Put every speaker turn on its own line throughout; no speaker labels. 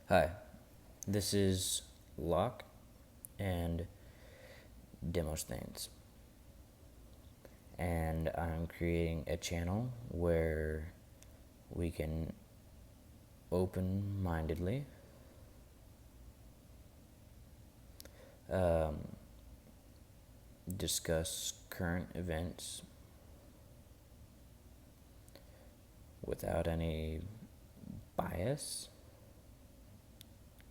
Hi, this is Locke and Demosthenes, and I'm creating a channel where we can open-mindedly um, discuss current events without any bias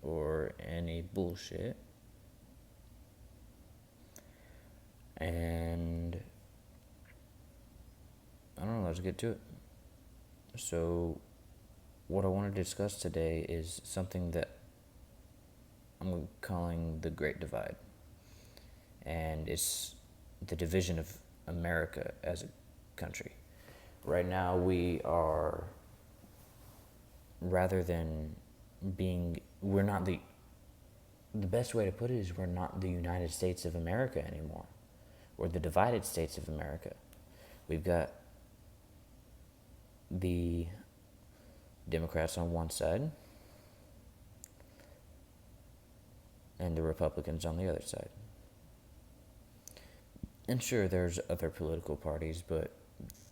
or any bullshit. And I don't know, let's get to it. So, what I want to discuss today is something that I'm calling the Great Divide. And it's the division of America as a country. Right now, we are, rather than we're not the best way to put it is we're not the United States of America anymore. We're the divided states of America. We've got the Democrats on one side and the Republicans on the other side. And sure, there's other political parties, but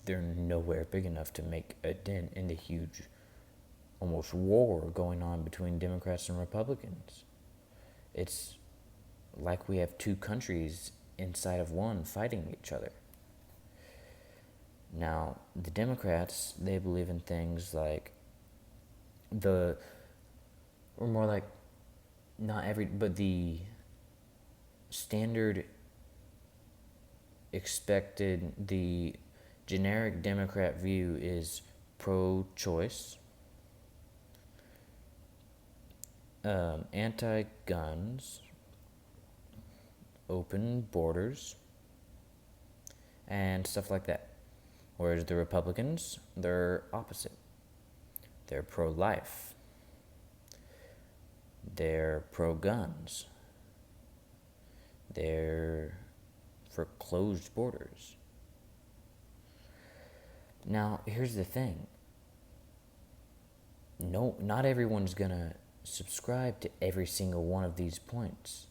they're nowhere big enough to make a dent in the huge, almost war going on between Democrats and Republicans. It's like we have two countries inside of one fighting each other. Now, the Democrats, they believe in things like or more like, but the standard expected, the generic Democrat view is pro-choice, anti-guns, open borders, and stuff like that. Whereas the Republicans, they're opposite. They're pro-life. They're pro-guns. They're for closed borders. Now, here's the thing. No, not everyone's gonna subscribe to every single one of these points.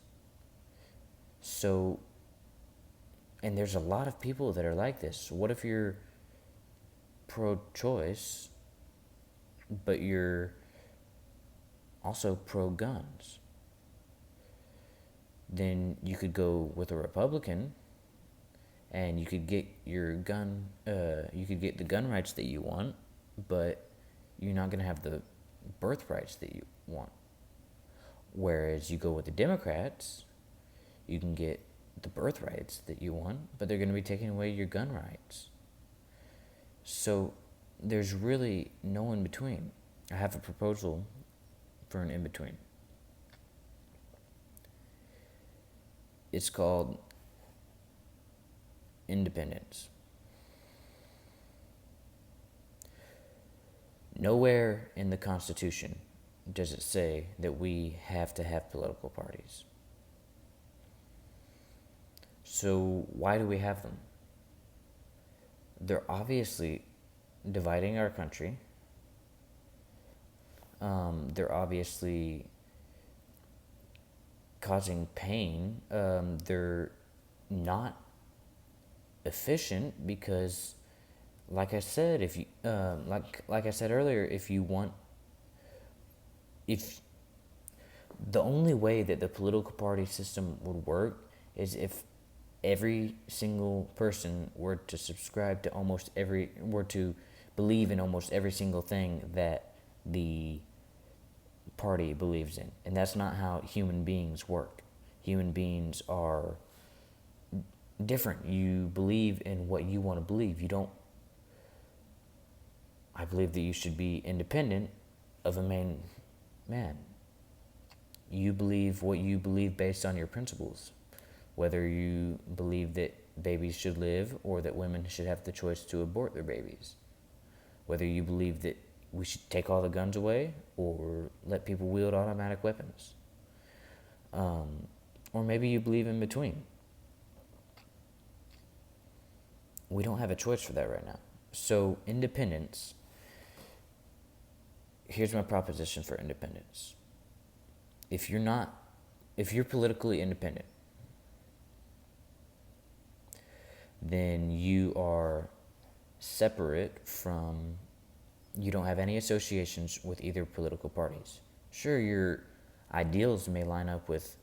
So, and there's a lot of people that are like this. What if you're pro-choice, but you're also pro-guns? Then you could go with a Republican, and you could get you could get the gun rights that you want, but you're not gonna have the birth rights that you want. Whereas you go with the Democrats, you can get the birth rights that you want, but they're gonna be taking away your gun rights. So there's really no in between. I have a proposal for an in between. It's called independence. Nowhere in the Constitution does it say that we have to have political parties. So why do we have them? They're obviously dividing our country. They're obviously causing pain. They're not efficient because, like I said, if you like I said earlier, if the only way that the political party system would work is if every single person were to were to believe in almost every single thing that the party believes in. And that's not how human beings work. Human beings are different. You believe in what you want to believe. I believe that you should be independent of a main man. You believe what you believe based on your principles. Whether you believe that babies should live or that women should have the choice to abort their babies. Whether you believe that we should take all the guns away or let people wield automatic weapons. Or maybe you believe in between. We don't have a choice for that right now. So independence, here's my proposition for independence. if you're not, if you're politically independent, then you are separate from, you don't have any associations with either political parties. Sure, your ideals may line up with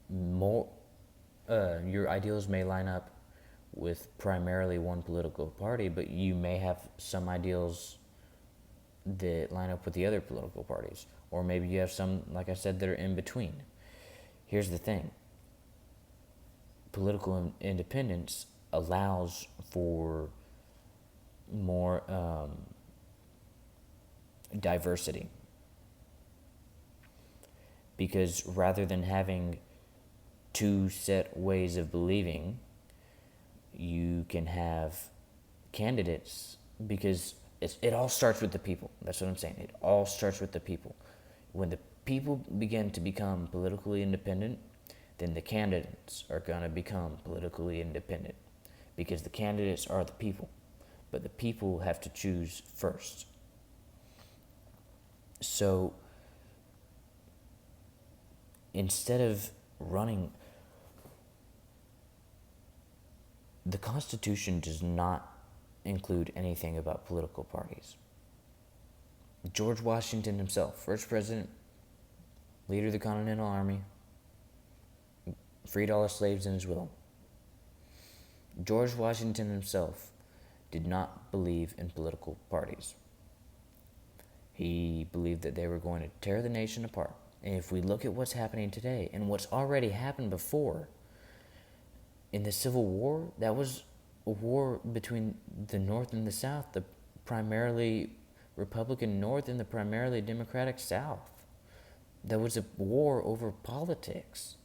more, your ideals may line up with primarily one political party, but you may have some ideals that line up with the other political parties. Or maybe you have some, like I said, that are in between. Here's the thing: political independence allows for more diversity. Because rather than having two set ways of believing, you can have candidates, because it all starts with the people. That's what I'm saying. It all starts with the people. When the people begin to become politically independent, then the candidates are going to become politically independent, because the candidates are the people, but the people have to choose first. So instead of running, the Constitution does not include anything about political parties. George Washington himself, first president, leader of the Continental Army, freed all his slaves in his will. George Washington himself did not believe in political parties. He believed that they were going to tear the nation apart. And if we look at what's happening today and what's already happened before, in the Civil War, that was a war between the North and the South, the primarily Republican North and the primarily Democratic South. There was a war over politics.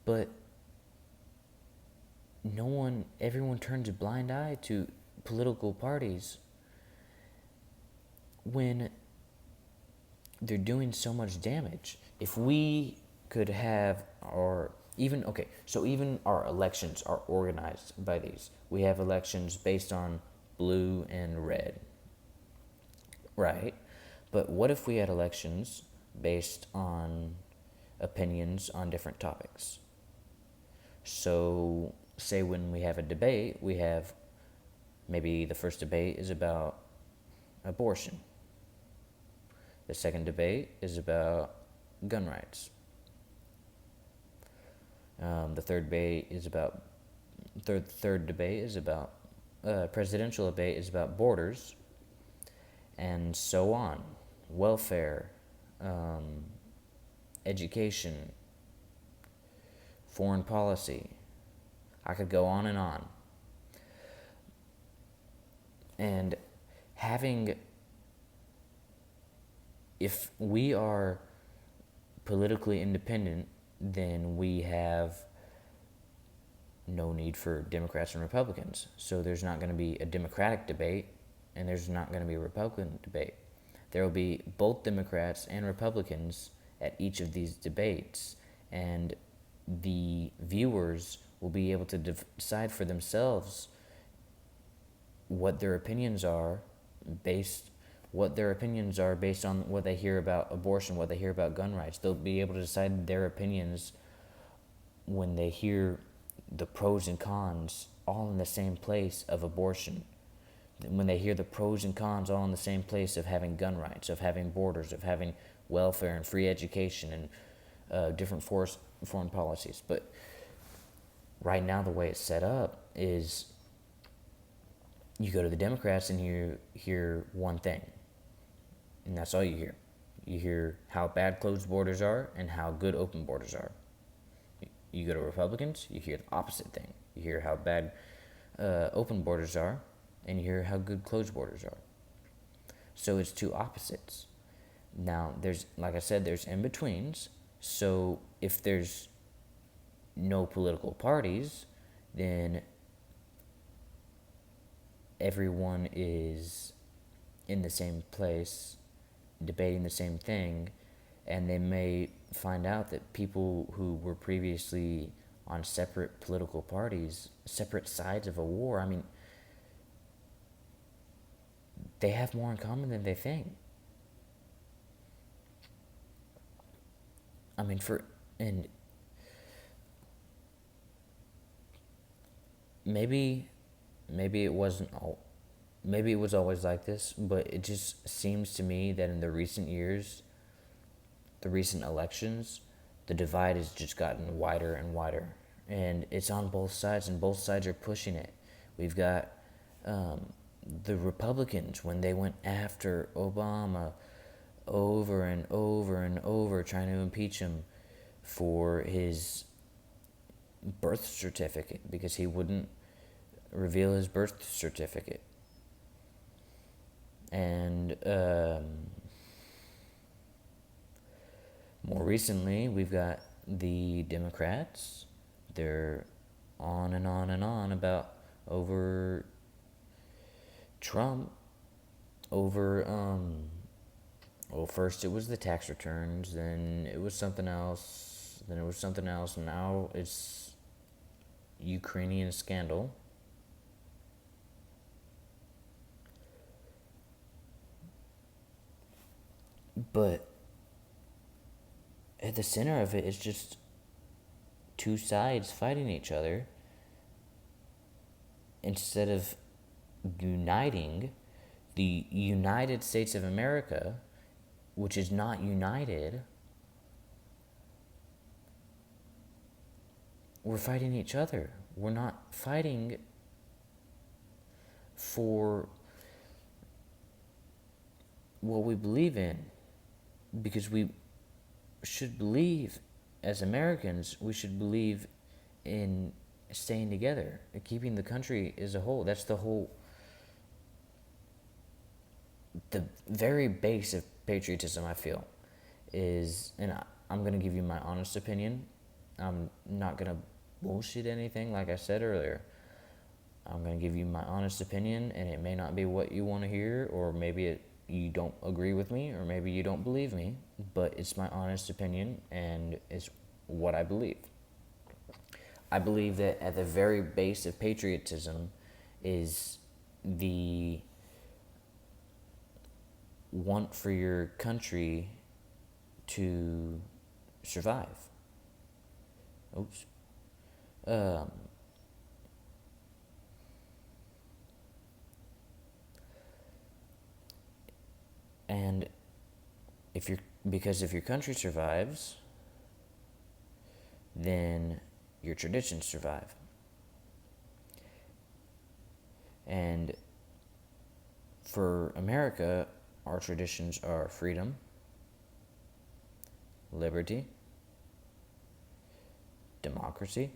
But everyone turns a blind eye to political parties when they're doing so much damage. If we could have even our elections are organized by these. We have elections based on blue and red, right? But what if we had elections based on opinions on different topics? So, say when we have a debate, we have maybe the first debate is about abortion. The second debate is about gun rights. The third debate is about presidential debate is about borders, and so on, welfare, education, foreign policy. I could go on and on. And if we are politically independent, then we have no need for Democrats and Republicans. So there's not going to be a Democratic debate, and there's not going to be a Republican debate. There will be both Democrats and Republicans at each of these debates, and the viewers will be able to decide for themselves what their opinions are based on what they hear about abortion, what they hear about gun rights. They'll be able to decide their opinions when they hear the pros and cons all in the same place of abortion. When they hear the pros and cons all in the same place of having gun rights, of having borders, of having welfare and free education and different foreign policies. But right now the way it's set up is you go to the Democrats and you hear one thing. And that's all you hear. You hear how bad closed borders are and how good open borders are. You go to Republicans, you hear the opposite thing. You hear how bad open borders are, and you hear how good closed borders are. So it's two opposites. Now, like I said, there's in-betweens. So if there's no political parties, then everyone is in the same place, debating the same thing, and they may find out that people who were previously on separate political parties, separate sides of a war, I mean, they have more in common than they think. I mean, and maybe, maybe it wasn't all, maybe it was always like this, but it just seems to me that in the recent years, the recent elections, the divide has just gotten wider and wider. And it's on both sides, and both sides are pushing it. We've got the Republicans, when they went after Obama over and over and over, trying to impeach him for his birth certificate because he wouldn't reveal his birth certificate. And more recently, we've got the Democrats. They're on and on and on about over Trump, over, well, first it was the tax returns, then it was something else, then it was something else, and now it's Ukrainian scandal. But at the center of it is just two sides fighting each other instead of uniting. The United States of America, which is not united, we're fighting each other. We're not fighting for what we believe in, because we should believe, as Americans, we should believe in staying together, keeping the country as a whole. That's the very base of patriotism, I feel, is, and I'm going to give you my honest opinion. I'm not going to bullshit anything, like I said earlier. I'm going to give you my honest opinion, and it may not be what you want to hear, or maybe you don't agree with me, or maybe you don't believe me, but it's my honest opinion, and it's what I believe. I believe that at the very base of patriotism is the want for your country to survive. Oops. And because if your country survives, then your traditions survive. And for America, our traditions are freedom, liberty, democracy,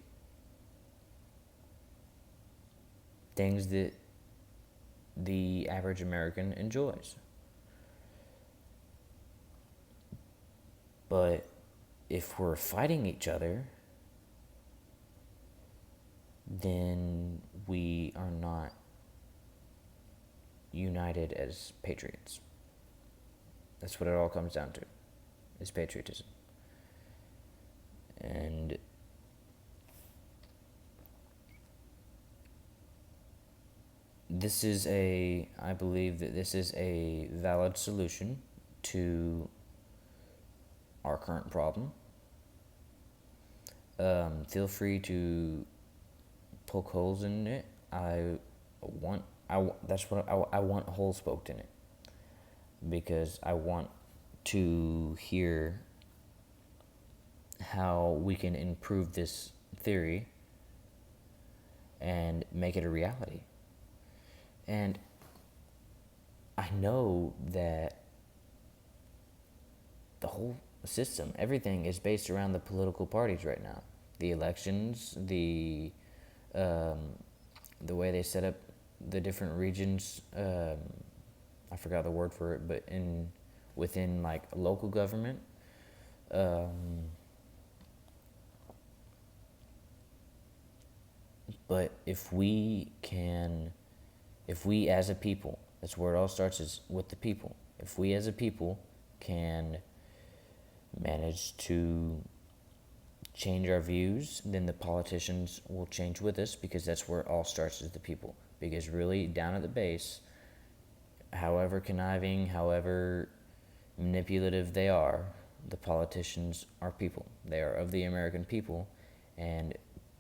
things that the average American enjoys. But if we're fighting each other, then we are not united as patriots. That's what it all comes down to, is patriotism. And I believe that this is a valid solution to our current problem. Feel free to poke holes in it. I want holes poked in it, because I want to hear how we can improve this theory and make it a reality. And I know that the whole system, everything is based around the political parties right now. The elections, the way they set up the different regions. I forgot the word for it, but within like local government. But if we as a people, that's where it all starts, is with the people. If we as a people can manage to change our views, then the politicians will change with us, because that's where it all starts, is the people. Because really, down at the base, however conniving, however manipulative they are, the politicians are people. They are of the American people, and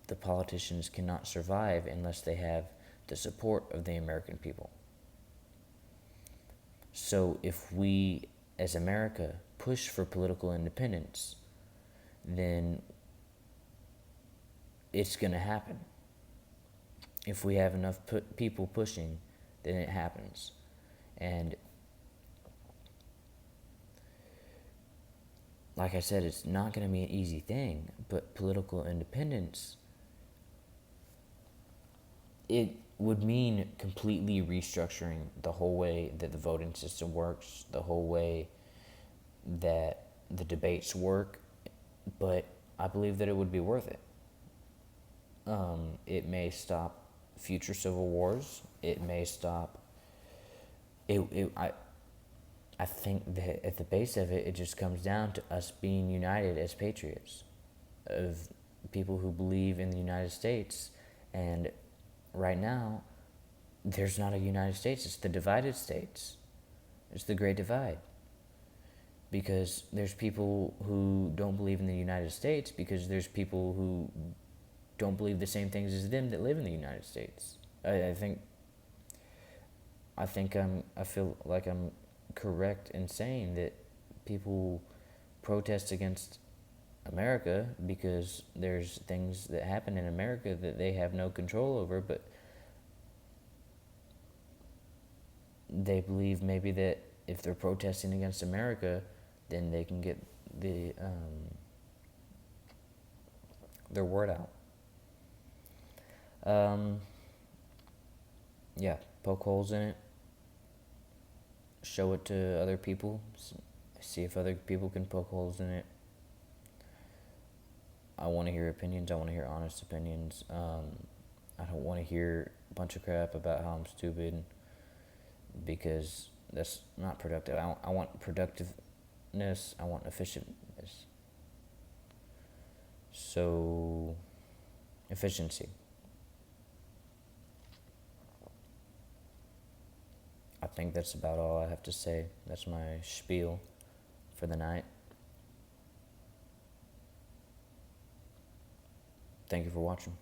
the politicians cannot survive unless they have the support of the American people. So if we, as America, push for political independence, then it's going to happen. If we have enough people pushing, then it happens. And like I said, it's not going to be an easy thing, but political independence, it would mean completely restructuring the whole way that the voting system works, the whole way that the debates work, but I believe that it would be worth it. It may stop future civil wars. It may stop. I think that at the base of it, it just comes down to us being united as patriots, of people who believe in the United States. And right now, there's not a United States. It's the divided states. It's the Great Divide. Because there's people who don't believe in the United States, because there's people who don't believe the same things as them that live in the United States. I feel like I'm correct in saying that people protest against America because there's things that happen in America that they have no control over, but they believe maybe that if they're protesting against America, then they can get their word out. Yeah, poke holes in it. Show it to other people. See if other people can poke holes in it. I want to hear opinions. I want to hear honest opinions. I don't want to hear a bunch of crap about how I'm stupid, because that's not productive. I want productiveness. I want efficientness. So, efficiency. I think that's about all I have to say. That's my spiel for the night. Thank you for watching.